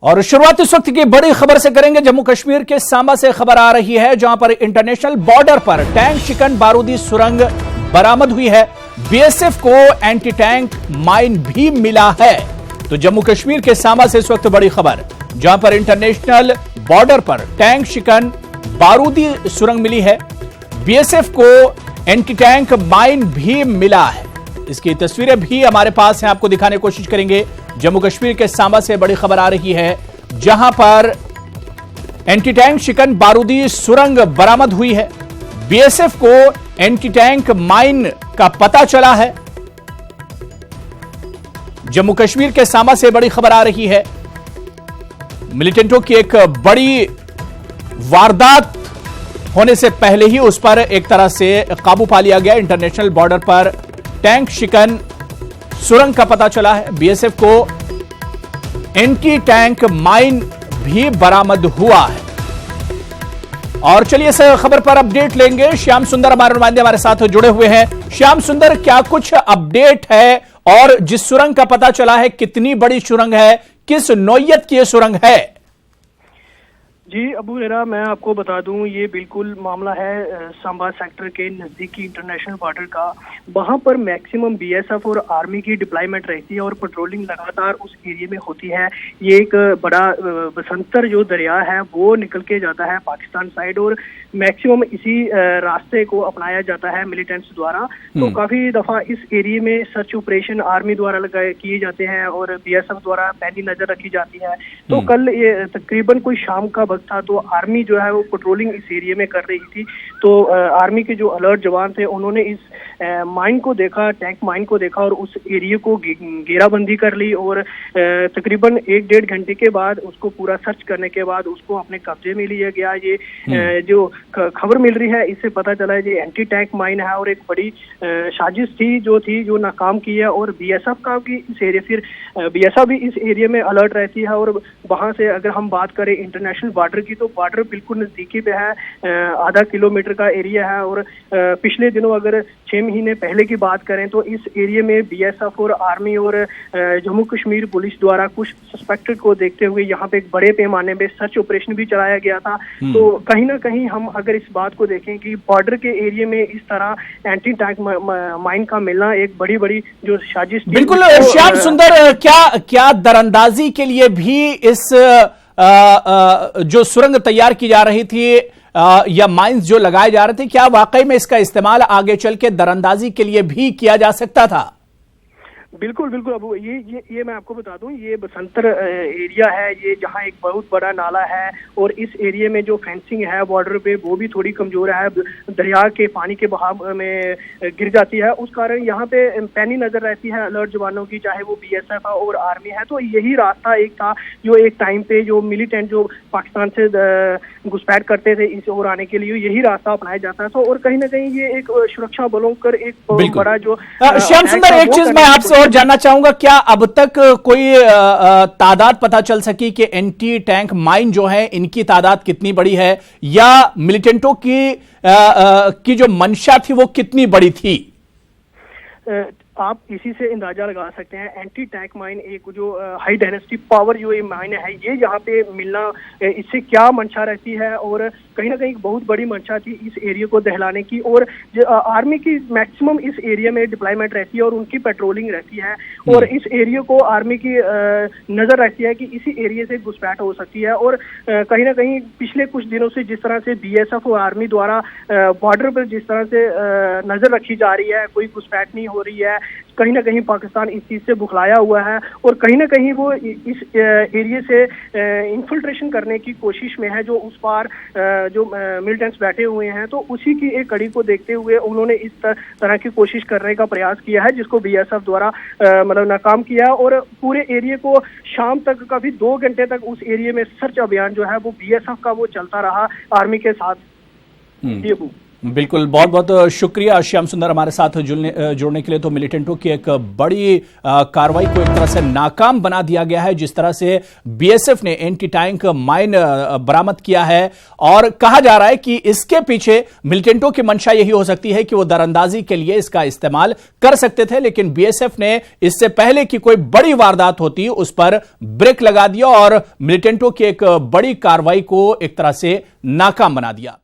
और शुरुआत इस वक्त की बड़ी खबर से करेंगे। जम्मू कश्मीर के सांबा से खबर आ रही है, जहां पर इंटरनेशनल बॉर्डर पर टैंक शिकन बारूदी सुरंग बरामद हुई है। बीएसएफ को एंटी टैंक माइन भी मिला है। तो जम्मू कश्मीर के सांबा से इस वक्त बड़ी खबर, जहां पर इंटरनेशनल बॉर्डर पर टैंक शिकन बारूदी सुरंग मिली है। बीएसएफ को एंटी टैंक माइन भी मिला है। इसकी तस्वीरें भी हमारे पास हैं, आपको दिखाने की कोशिश करेंगे। जम्मू कश्मीर के सांबा से बड़ी खबर आ रही है, जहां पर एंटी टैंक शिकन बारूदी सुरंग बरामद हुई है। बीएसएफ को एंटी टैंक माइन का पता चला है। जम्मू कश्मीर के सांबा से बड़ी खबर आ रही है। मिलिटेंटों की एक बड़ी वारदात होने से पहले ही उस पर एक तरह से काबू पा लिया गया। इंटरनेशनल बॉर्डर पर टैंक शिकन सुरंग का पता चला है। बीएसएफ को एंटी टैंक माइन भी बरामद हुआ है। और चलिए इस खबर पर अपडेट लेंगे। श्याम सुंदर हमारे नुमाइंदे हमारे साथ जुड़े हुए हैं। श्याम सुंदर, क्या कुछ अपडेट है? और जिस सुरंग का पता चला है, कितनी बड़ी सुरंग है, किस नौयत की यह सुरंग है? जी अबू हेरा, मैं आपको बता दूं, ये बिल्कुल मामला है सांबा सेक्टर के नज़दीकी इंटरनेशनल बॉर्डर का। वहां पर मैक्सिमम बीएसएफ और आर्मी की डिप्लॉयमेंट रहती है और पेट्रोलिंग लगातार उस एरिया में होती है। ये एक बड़ा बसंतर जो दरिया है वो निकल के जाता है पाकिस्तान साइड, और मैक्सिमम इसी रास्ते को अपनाया जाता है मिलिटेंट्स द्वारा। तो काफी दफा इस एरिया में सर्च ऑपरेशन आर्मी द्वारा किए जाते हैं और बीएसएफ द्वारा पैनी नजर रखी जाती है। तो कल ये तकरीबन कोई शाम का वक्त था, तो आर्मी जो है वो पेट्रोलिंग इस एरिया में कर रही थी। तो आर्मी के जो अलर्ट जवान थे उन्होंने इस माइन को देखा, टैंक माइन को देखा, और उस एरिया को घेराबंदी कर ली। और तकरीबन 1-1.5 घंटे के बाद उसको पूरा सर्च करने के बाद उसको अपने कब्जे में लिया गया। ये जो खबर मिल रही है, इससे पता चला है ये एंटी टैंक माइन है और एक बड़ी साजिश थी जो नाकाम की है। और बीएसएफ का भी इस एरिया, फिर बीएसएफ भी इस एरिया में अलर्ट रहती है। और वहां से अगर हम बात करें इंटरनेशनल बॉर्डर की, तो बॉर्डर बिल्कुल नजदीकी पे है, आधा किलोमीटर का एरिया है। और पिछले दिनों अगर 6 महीने पहले की बात करें तो इस एरिया में बीएसएफ और आर्मी और जम्मू कश्मीर पुलिस द्वारा कुछ सस्पेक्टेड को देखते हुए यहाँ पे एक बड़े पैमाने में सर्च ऑपरेशन भी चलाया गया था। तो कहीं ना कहीं हम अगर इस बात को देखें कि बॉर्डर के एरिया में इस तरह एंटी टैंक माइन का मिलना एक बड़ी जो साजिश थी। बिल्कुल श्याम सुंदर, क्या दरअंदाजी के लिए भी इस जो सुरंग तैयार की जा रही थी या माइंस जो लगाए जा रहे थे, क्या वाकई में इसका इस्तेमाल आगे चल के दरअंदाजी के लिए भी किया जा सकता था? बिल्कुल अब ये मैं आपको बता दूं, ये बसंतर एरिया है, ये जहां एक बहुत बड़ा नाला है और इस एरिया में जो फेंसिंग है बॉर्डर पे वो भी थोड़ी कमजोर है, दरिया के पानी के बहाव में गिर जाती है। उस कारण यहाँ पे पैनी नजर रहती है अलर्ट जवानों की, चाहे वो बीएसएफ है और आर्मी है। तो यही रास्ता एक था जो एक टाइम पे जो मिलिटेंट जो पाकिस्तान से घुसपैठ करते थे इस ओर आने के लिए, यही रास्ता अपनाया जाता है। तो और कहीं ना कहीं ये एक सुरक्षा बलों कर एक बड़ा जो श्याम सुंदर, एक चीज मैं आपसे और जानना चाहूंगा, क्या अब तक कोई तादाद पता चल सकी कि एंटी टैंक माइन जो है इनकी तादाद कितनी बड़ी है, या मिलिटेंटों की जो मंशा थी वो कितनी बड़ी थी? आप इसी से अंदाजा लगा सकते हैं। एंटी टैंक माइन एक जो हाई डेंसिटी पावर जो ये माइन है, ये यहाँ पे मिलना, इससे क्या मंशा रहती है। और कहीं ना कहीं बहुत बड़ी मंशा थी इस एरिया को दहलाने की। और आर्मी की मैक्सिमम इस एरिया में डिप्लॉयमेंट रहती है और उनकी पेट्रोलिंग रहती है। और इस एरिया को आर्मी की नजर रहती है कि इसी एरिया से घुसपैठ हो सकती है। और कहीं ना कहीं पिछले कुछ दिनों से जिस तरह से बीएसएफ और आर्मी द्वारा बॉर्डर पर जिस तरह से नजर रखी जा रही है, कोई घुसपैठ नहीं हो रही है, कहीं ना कहीं पाकिस्तान इस चीज से बुखलाया हुआ है और कहीं ना कहीं वो इस एरिया से इन्फिल्ट्रेशन करने की कोशिश में है, जो उस पार जो मिलिटेंट्स बैठे हुए हैं। तो उसी की एक कड़ी को देखते हुए उन्होंने इस तरह की कोशिश करने का प्रयास किया है, जिसको बीएसएफ द्वारा मतलब नाकाम किया। और पूरे एरिया को शाम तक, काफी 2 घंटे तक उस एरिया में सर्च अभियान जो है वो बीएसएफ का वो चलता रहा आर्मी के साथ। बिल्कुल, बहुत बहुत शुक्रिया श्याम सुंदर हमारे साथ जुड़ने के लिए। तो मिलिटेंटों की एक बड़ी कार्रवाई को एक तरह से नाकाम बना दिया गया है, जिस तरह से बीएसएफ ने एंटी टैंक माइन बरामद किया है, और कहा जा रहा है कि इसके पीछे मिलिटेंटों की मंशा यही हो सकती है कि वो दरअंदाजी के लिए इसका इस्तेमाल कर सकते थे, लेकिन बीएसएफ ने इससे पहले कि कोई बड़ी वारदात होती उस पर ब्रेक लगा दिया और मिलिटेंटों की एक बड़ी कार्रवाई को एक तरह से नाकाम बना दिया।